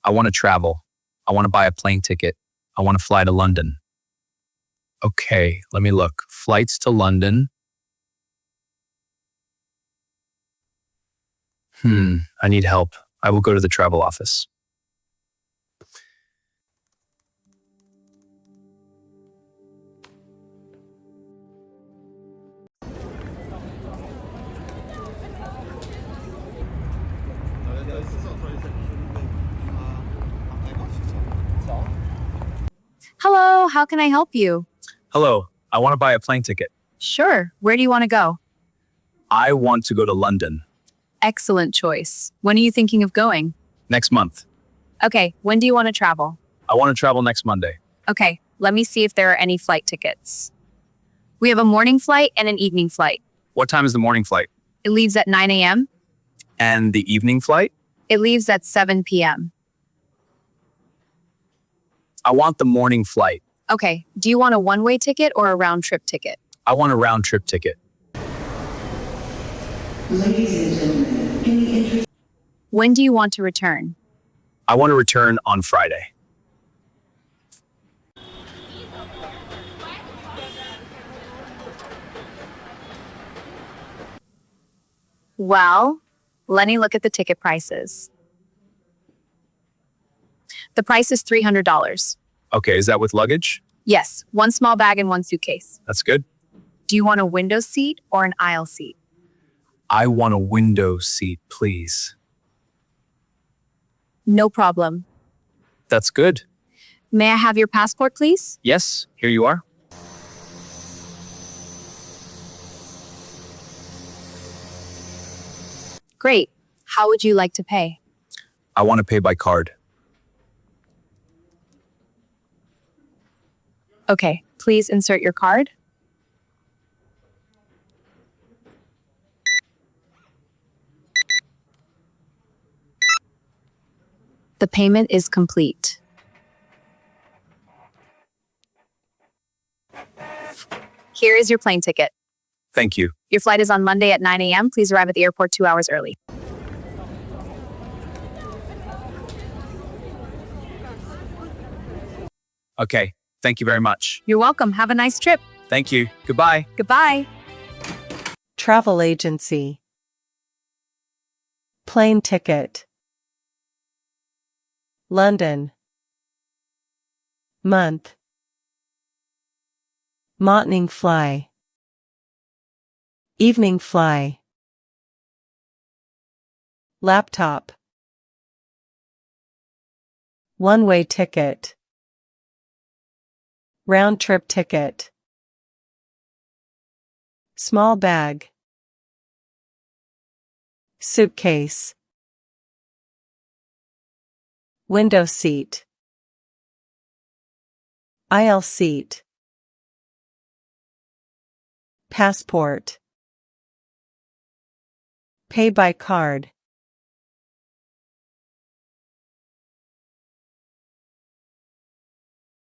I want to travel. I want to buy a plane ticket. I want to fly to London. Okay, let me look. Flights to London. I need help. I will go to the travel office. Hello, how can I help you? Hello, I want to buy a plane ticket. Sure, where do you want to go? I want to go to London Excellent choice. When are you thinking of going? next month. Okay, when do you want to travel? I want to travel next Monday. Okay, let me see if there are any flight tickets. We have a morning flight and an evening flight. What time is the morning flight? It leaves at 9 a.m. And the evening flight? It leaves at 7 p.m. I want the morning flight. Okay, do you want a one-way ticket or a round-trip ticket? I want a round trip ticket. Ladies and gentlemen, in the interest When do you want to return? I want to return on Friday. Well, let me look at the ticket prices. The price is $300. Okay, is that with luggage? Yes, one small bag and one suitcase. That's good. Do you want a window seat or an aisle seat? I want a window seat, please. No problem. That's good. May I have your passport, please? Yes, here you are. Great. How would you like to pay? I want to pay by card. Okay, please insert your card. The payment is complete. Here is your plane ticket. Thank you. Your flight is on Monday at 9 a.m. Please arrive at the airport 2 hours early. Okay, thank you very much. You're welcome. Have a nice trip. Thank you. Goodbye. Goodbye. Travel agency. Plane ticket. London. Month. Morning fly. Evening fly. Laptop. One-way ticket. Round-trip ticket. Small bag. Suitcase. Window seat. Aisle seat. Passport. Pay by card.